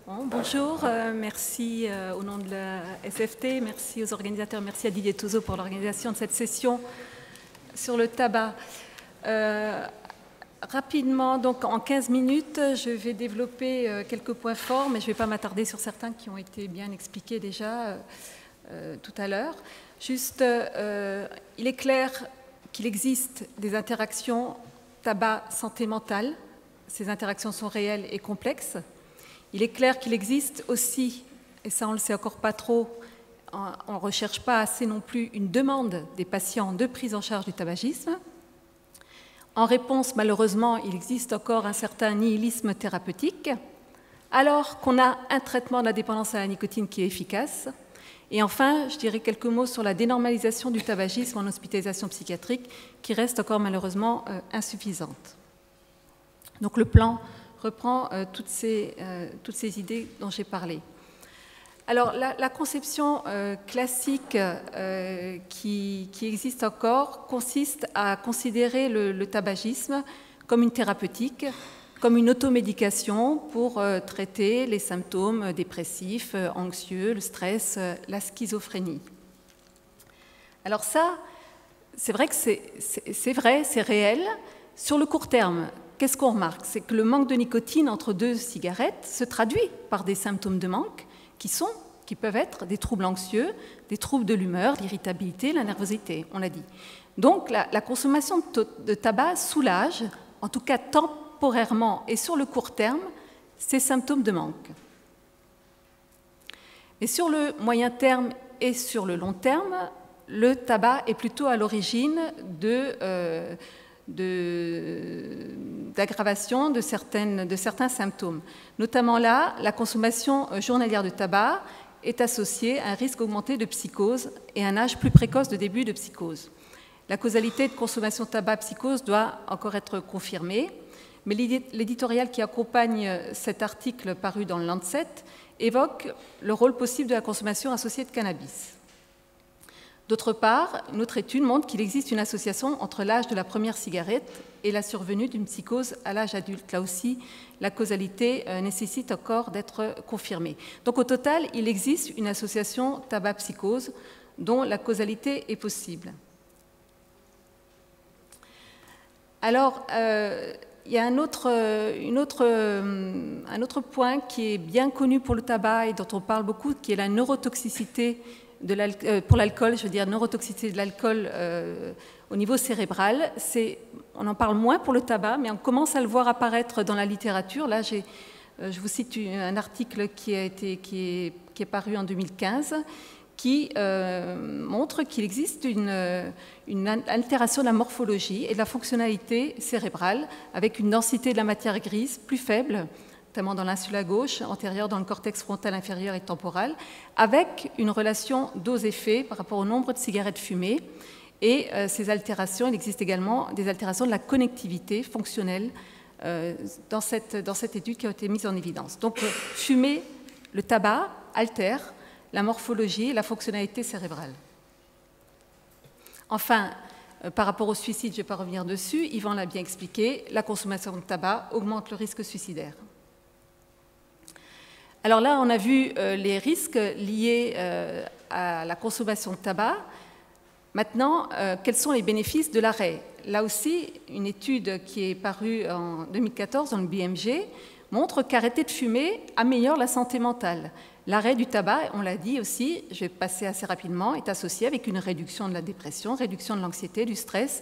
Bon, bonjour, merci au nom de la SFT, merci aux organisateurs, merci à Didier Touzeau pour l'organisation de cette session sur le tabac. Rapidement, donc en 15 minutes, je vais développer quelques points forts, mais je ne vais pas m'attarder sur certains qui ont été bien expliqués déjà tout à l'heure. Juste, il est clair qu'il existe des interactions tabac-santé mentale. Ces interactions sont réelles et complexes. Il est clair qu'il existe aussi, et ça on ne le sait encore pas trop, on ne recherche pas assez non plus une demande des patients de prise en charge du tabagisme. En réponse, malheureusement, il existe encore un certain nihilisme thérapeutique, alors qu'on a un traitement de la dépendance à la nicotine qui est efficace. Et enfin, je dirais quelques mots sur la dénormalisation du tabagisme en hospitalisation psychiatrique, qui reste encore malheureusement insuffisante. Donc le plan reprend toutes ces idées dont j'ai parlé. Alors, la conception classique qui existe encore consiste à considérer le tabagisme comme une thérapeutique, comme une automédication pour traiter les symptômes dépressifs, anxieux, le stress, la schizophrénie. Alors ça, c'est vrai que c'est réel. Sur le court terme, qu'est-ce qu'on remarque? C'est que le manque de nicotine entre deux cigarettes se traduit par des symptômes de manque qui peuvent être des troubles anxieux, des troubles de l'humeur, l'irritabilité, la nervosité, on l'a dit. Donc la consommation de tabac soulage, en tout cas temporairement et sur le court terme, ces symptômes de manque. Mais sur le moyen terme et sur le long terme, le tabac est plutôt à l'origine d'aggravation de certains symptômes. Notamment là, la consommation journalière de tabac est associée à un risque augmenté de psychose et un âge plus précoce de début de psychose. La causalité de consommation de tabac-psychose doit encore être confirmée, mais l'éditorial qui accompagne cet article paru dans le Lancet évoque le rôle possible de la consommation associée de cannabis. D'autre part, une autre étude montre qu'il existe une association entre l'âge de la première cigarette et la survenue d'une psychose à l'âge adulte. Là aussi, la causalité nécessite encore d'être confirmée. Donc au total, il existe une association tabac-psychose dont la causalité est possible. Alors, il y a un autre point qui est bien connu pour le tabac et dont on parle beaucoup, qui est la neurotoxicité pour l'alcool, je veux dire neurotoxicité de l'alcool au niveau cérébral. On en parle moins pour le tabac, mais on commence à le voir apparaître dans la littérature. Là, je vous cite un article qui est paru en 2015, qui montre qu'il existe une altération de la morphologie et de la fonctionnalité cérébrale, avec une densité de la matière grise plus faible, notamment dans l'insula gauche, antérieure dans le cortex frontal inférieur et temporal, avec une relation dose-effet par rapport au nombre de cigarettes fumées. Et ces altérations, il existe également des altérations de la connectivité fonctionnelle dans cette étude qui a été mise en évidence. Donc, fumer, le tabac altère la morphologie et la fonctionnalité cérébrale. Enfin, par rapport au suicide, je ne vais pas revenir dessus, Yvan l'a bien expliqué, la consommation de tabac augmente le risque suicidaire. Alors là, on a vu les risques liés à la consommation de tabac. Maintenant, quels sont les bénéfices de l'arrêt? Là aussi, une étude qui est parue en 2014 dans le BMG montre qu'arrêter de fumer améliore la santé mentale. L'arrêt du tabac, on l'a dit aussi, je vais passer assez rapidement, est associé avec une réduction de la dépression, réduction de l'anxiété, du stress,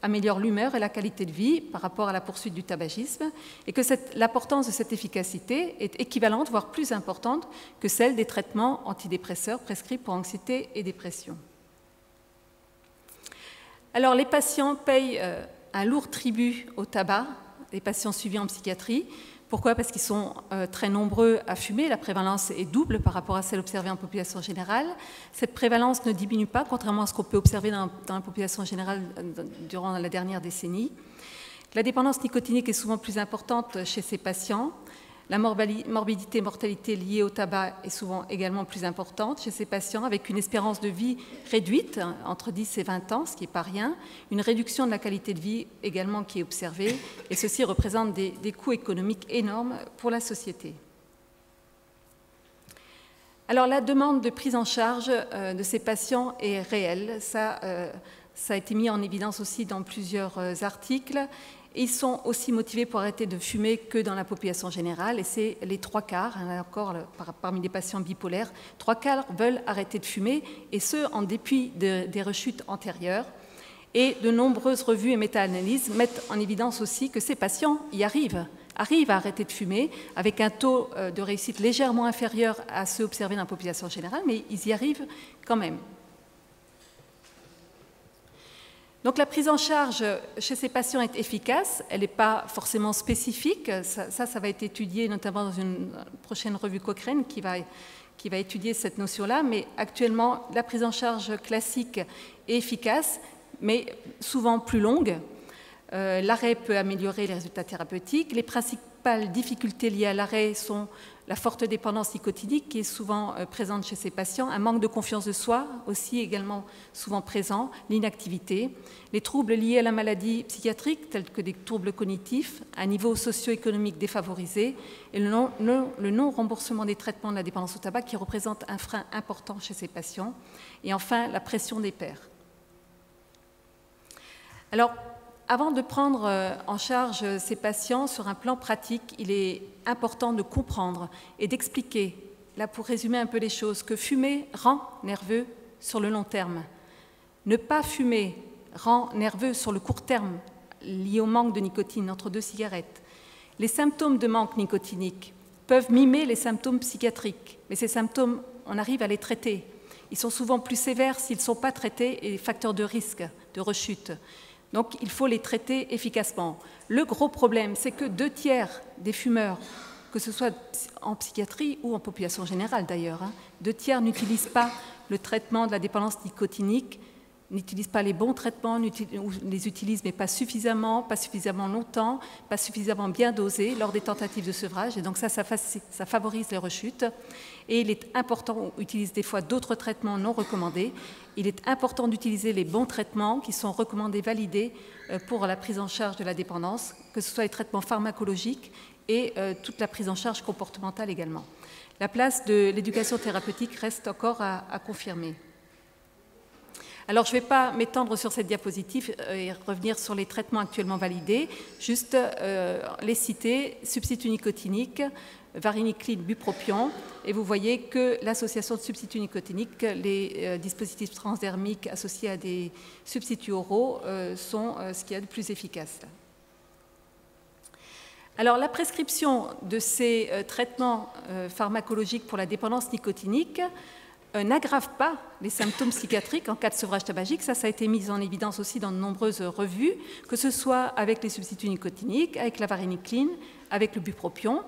améliore l'humeur et la qualité de vie par rapport à la poursuite du tabagisme, et que l'importance de cette efficacité est équivalente, voire plus importante que celle des traitements antidépresseurs prescrits pour anxiété et dépression. Alors, les patients payent un lourd tribut au tabac, les patients suivis en psychiatrie. Pourquoi? Parce qu'ils sont très nombreux à fumer. La prévalence est double par rapport à celle observée en population générale. Cette prévalence ne diminue pas, contrairement à ce qu'on peut observer dans la population générale durant la dernière décennie. La dépendance nicotinique est souvent plus importante chez ces patients. La morbidité et mortalité liée au tabac est souvent également plus importante chez ces patients, avec une espérance de vie réduite, entre 10 et 20 ans, ce qui n'est pas rien, une réduction de la qualité de vie également qui est observée, et ceci représente des coûts économiques énormes pour la société. Alors la demande de prise en charge de ces patients est réelle. Ça a été mis en évidence aussi dans plusieurs articles. Ils sont aussi motivés pour arrêter de fumer que dans la population générale, et c'est les 3/4, encore parmi les patients bipolaires, 3/4 veulent arrêter de fumer, et ce, en dépit des rechutes antérieures. Et de nombreuses revues et méta-analyses mettent en évidence aussi que ces patients y arrivent à arrêter de fumer, avec un taux de réussite légèrement inférieur à ceux observés dans la population générale, mais ils y arrivent quand même. Donc la prise en charge chez ces patients est efficace, elle n'est pas forcément spécifique, ça va être étudié notamment dans une prochaine revue Cochrane qui va étudier cette notion-là, mais actuellement la prise en charge classique est efficace, mais souvent plus longue. L'arrêt peut améliorer les résultats thérapeutiques. Les principales difficultés liées à l'arrêt sont la forte dépendance nicotinique qui est souvent présente chez ces patients, un manque de confiance de soi aussi également souvent présent, l'inactivité, les troubles liés à la maladie psychiatrique tels que des troubles cognitifs, un niveau socio-économique défavorisé et le non-remboursement des traitements de la dépendance au tabac qui représente un frein important chez ces patients, et enfin la pression des pairs. Alors, avant de prendre en charge ces patients sur un plan pratique, il est important de comprendre et d'expliquer, là pour résumer un peu les choses, que fumer rend nerveux sur le long terme. Ne pas fumer rend nerveux sur le court terme, lié au manque de nicotine entre 2 cigarettes. Les symptômes de manque nicotinique peuvent mimer les symptômes psychiatriques, mais ces symptômes, on arrive à les traiter. Ils sont souvent plus sévères s'ils ne sont pas traités et facteurs de risque de rechute. Donc, il faut les traiter efficacement. Le gros problème, c'est que 2/3 des fumeurs, que ce soit en psychiatrie ou en population générale d'ailleurs, 2/3 n'utilisent pas le traitement de la dépendance nicotinique, n'utilisent pas les bons traitements, ou les utilisent mais pas suffisamment longtemps, pas suffisamment bien dosés lors des tentatives de sevrage. Et donc ça favorise les rechutes. Et il est important, on utilise des fois d'autres traitements non recommandés. Il est important d'utiliser les bons traitements qui sont recommandés, validés pour la prise en charge de la dépendance, que ce soit les traitements pharmacologiques et toute la prise en charge comportementale également. La place de l'éducation thérapeutique reste encore à confirmer. Alors, je ne vais pas m'étendre sur cette diapositive et revenir sur les traitements actuellement validés, juste les citer, substitut nicotinique, varenicline, bupropion, et vous voyez que l'association de substituts nicotiniques, les dispositifs transdermiques associés à des substituts oraux sont ce qu'il y a de plus efficace. Alors, la prescription de ces traitements pharmacologiques pour la dépendance nicotinique n'aggrave pas les symptômes psychiatriques en cas de sevrage tabagique. Ça a été mis en évidence aussi dans de nombreuses revues, que ce soit avec les substituts nicotiniques, avec la varenicline, avec le bupropion.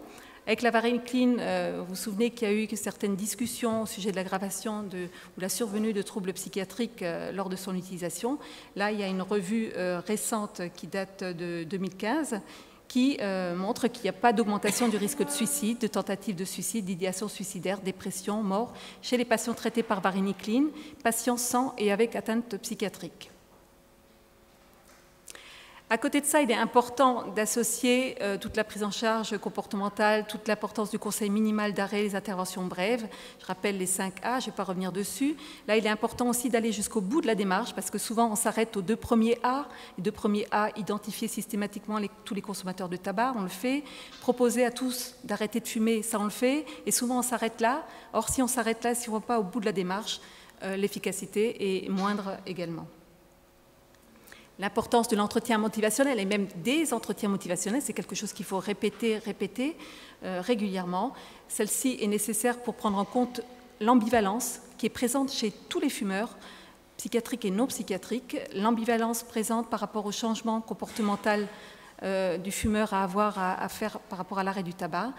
Avec la varenicline, vous vous souvenez qu'il y a eu certaines discussions au sujet de l'aggravation ou la survenue de troubles psychiatriques lors de son utilisation. Là, il y a une revue récente qui date de 2015 qui montre qu'il n'y a pas d'augmentation du risque de suicide, de tentative de suicide, d'idéation suicidaire, dépression, mort chez les patients traités par varenicline, patients sans et avec atteinte psychiatrique. À côté de ça, il est important d'associer toute la prise en charge comportementale, toute l'importance du conseil minimal d'arrêt, les interventions brèves. Je rappelle les 5A, je ne vais pas revenir dessus. Là, il est important aussi d'aller jusqu'au bout de la démarche, parce que souvent, on s'arrête aux 2 premiers A. Les 2 premiers A, identifier systématiquement tous les consommateurs de tabac, on le fait. Proposer à tous d'arrêter de fumer, ça, on le fait. Et souvent, on s'arrête là. Or, si on s'arrête là, si on ne va pas au bout de la démarche, l'efficacité est moindre également. L'importance de l'entretien motivationnel et même des entretiens motivationnels, c'est quelque chose qu'il faut répéter régulièrement. Celle-ci est nécessaire pour prendre en compte l'ambivalence qui est présente chez tous les fumeurs, psychiatriques et non psychiatriques, l'ambivalence présente par rapport au changement comportemental du fumeur à faire par rapport à l'arrêt du tabac.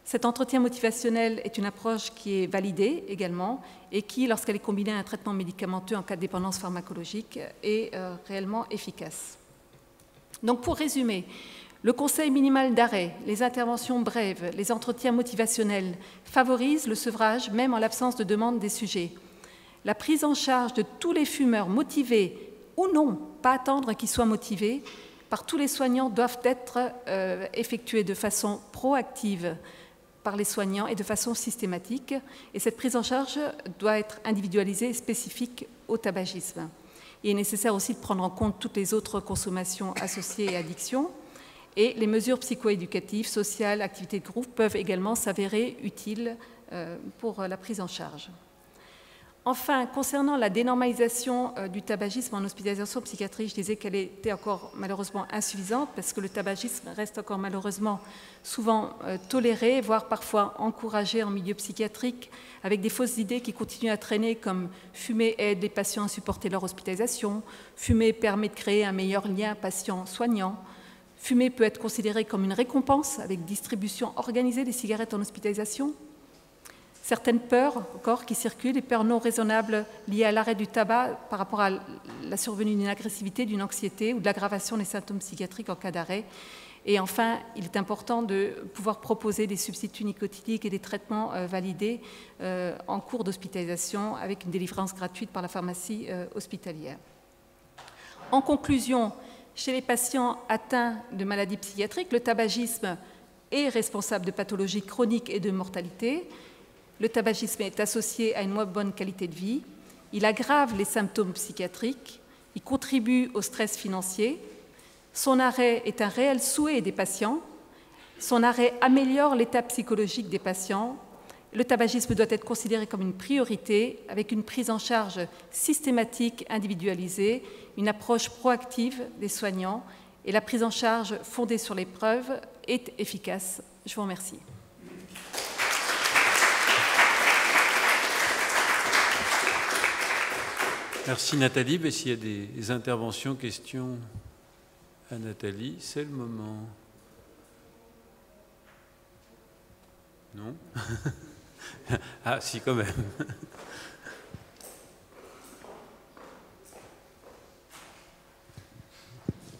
Cet entretien motivationnel est une approche qui est validée également et qui, lorsqu'elle est combinée à un traitement médicamenteux en cas de dépendance pharmacologique, est réellement efficace. Donc, pour résumer, le conseil minimal d'arrêt, les interventions brèves, les entretiens motivationnels favorisent le sevrage même en l'absence de demande des sujets. La prise en charge de tous les fumeurs motivés ou non, pas attendre qu'ils soient motivés, par tous les soignants doivent être effectuées de façon proactive par les soignants et de façon systématique. Et cette prise en charge doit être individualisée et spécifique au tabagisme. Il est nécessaire aussi de prendre en compte toutes les autres consommations associées et addictions. Et les mesures psychoéducatives, sociales, activités de groupe peuvent également s'avérer utiles pour la prise en charge. Enfin, concernant la dénormalisation du tabagisme en hospitalisation psychiatrique, je disais qu'elle était encore malheureusement insuffisante parce que le tabagisme reste encore malheureusement souvent toléré, voire parfois encouragé en milieu psychiatrique, avec des fausses idées qui continuent à traîner comme fumer aide les patients à supporter leur hospitalisation, fumer permet de créer un meilleur lien patient-soignant, fumer peut être considéré comme une récompense avec distribution organisée des cigarettes en hospitalisation. Certaines peurs encore qui circulent, des peurs non raisonnables liées à l'arrêt du tabac par rapport à la survenue d'une agressivité, d'une anxiété ou de l'aggravation des symptômes psychiatriques en cas d'arrêt. Et enfin, il est important de pouvoir proposer des substituts nicotiques et des traitements validés en cours d'hospitalisation avec une délivrance gratuite par la pharmacie hospitalière. En conclusion, chez les patients atteints de maladies psychiatriques, le tabagisme est responsable de pathologies chroniques et de mortalité. Le tabagisme est associé à une moins bonne qualité de vie, il aggrave les symptômes psychiatriques, il contribue au stress financier, son arrêt est un réel souhait des patients, son arrêt améliore l'état psychologique des patients, le tabagisme doit être considéré comme une priorité avec une prise en charge systématique, individualisée, une approche proactive des soignants et la prise en charge fondée sur les preuves est efficace. Je vous remercie. Merci Nathalie. Mais s'il y a des interventions, questions à Nathalie, c'est le moment. Non? Ah si, quand même.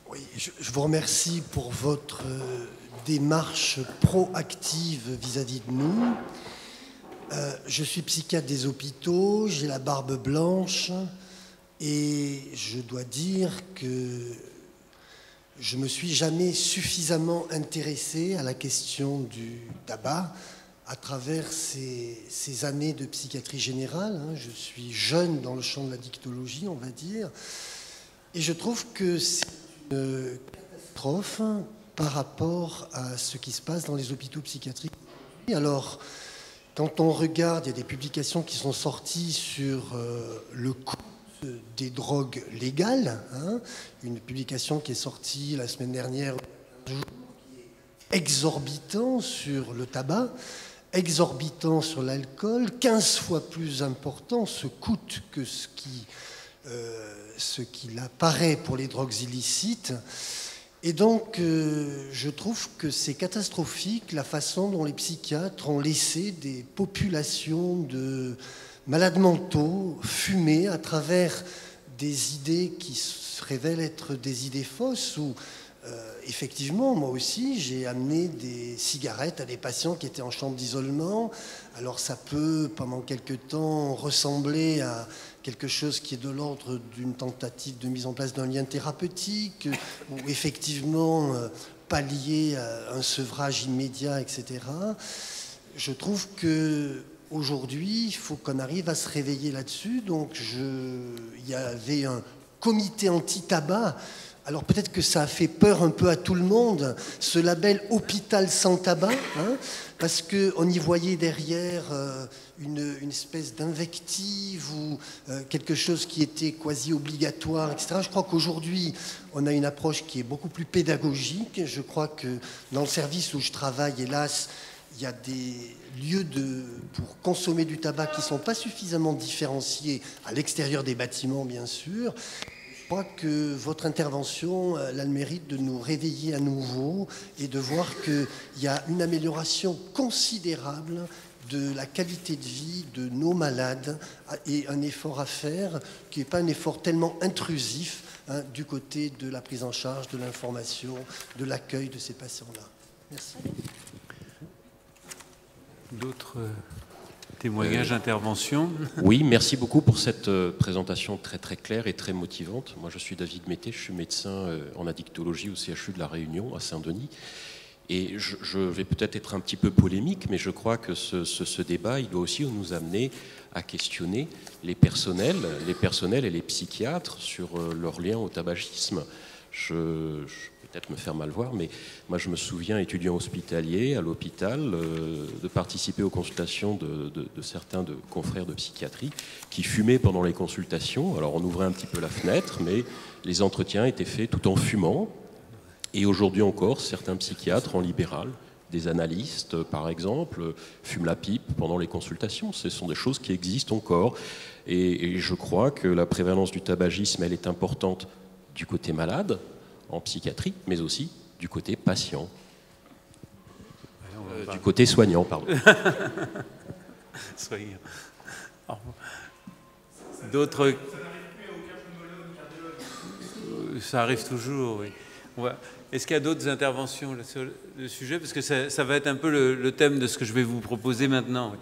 Oui, je vous remercie pour votre démarche proactive vis-à-vis de nous. Je suis psychiatre des hôpitaux, j'ai la barbe blanche et je dois dire que je ne me suis jamais suffisamment intéressé à la question du tabac à travers ces années de psychiatrie générale. Je suis jeune dans le champ de la dictologie, on va dire, et je trouve que c'est une catastrophe par rapport à ce qui se passe dans les hôpitaux psychiatriques. Alors, quand on regarde, il y a des publications qui sont sorties sur le coût des drogues légales. Une publication qui est sortie la semaine dernière, qui est exorbitant sur le tabac, exorbitant sur l'alcool, 15 fois plus important ce coût que ce qu'il apparaît pour les drogues illicites. Et donc, je trouve que c'est catastrophique la façon dont les psychiatres ont laissé des populations de malades mentaux fumer à travers des idées qui se révèlent être des idées fausses où, effectivement, moi aussi, j'ai amené des cigarettes à des patients qui étaient en chambre d'isolement. Alors, ça peut, pendant quelque temps, ressembler à quelque chose qui est de l'ordre d'une tentative de mise en place d'un lien thérapeutique, ou effectivement pallier à un sevrage immédiat, etc. Je trouve qu'aujourd'hui, il faut qu'on arrive à se réveiller là-dessus. Donc, il y avait un comité anti-tabac. Alors peut-être que ça a fait peur un peu à tout le monde, ce label hôpital sans tabac, parce qu'on y voyait derrière une espèce d'invective ou quelque chose qui était quasi obligatoire, etc. Je crois qu'aujourd'hui, on a une approche qui est beaucoup plus pédagogique. Je crois que dans le service où je travaille, hélas, il y a des lieux pour consommer du tabac qui ne sont pas suffisamment différenciés à l'extérieur des bâtiments, bien sûr. Je crois que votre intervention a le mérite de nous réveiller à nouveau et de voir qu'il y a une amélioration considérable de la qualité de vie de nos malades et un effort à faire qui n'est pas un effort tellement intrusif du côté de la prise en charge, de l'information, de l'accueil de ces patients-là. Merci. D'autres témoignages, interventions? Oui, merci beaucoup pour cette présentation très très claire et très motivante. Moi, je suis David Mété, je suis médecin en addictologie au CHU de la Réunion, à Saint-Denis. Et je vais peut-être être un petit peu polémique, mais je crois que ce débat, il doit aussi nous amener à questionner les personnels et les psychiatres sur leur lien au tabagisme. Je vais peut-être me faire mal voir, mais moi je me souviens, étudiant hospitalier à l'hôpital, de participer aux consultations de certains confrères de psychiatrie qui fumaient pendant les consultations. Alors on ouvrait un petit peu la fenêtre, mais les entretiens étaient faits tout en fumant. Et aujourd'hui encore, certains psychiatres en libéral, des analystes par exemple, fument la pipe pendant les consultations. Ce sont des choses qui existent encore. Et je crois que la prévalence du tabagisme, elle est importante du côté malade, en psychiatrie, mais aussi du côté patient. Du côté soignant, pardon. Soignant. D'autres... Ça arrive toujours, oui. Est-ce qu'il y a d'autres interventions sur le sujet? Parce que ça va être un peu le thème de ce que je vais vous proposer maintenant.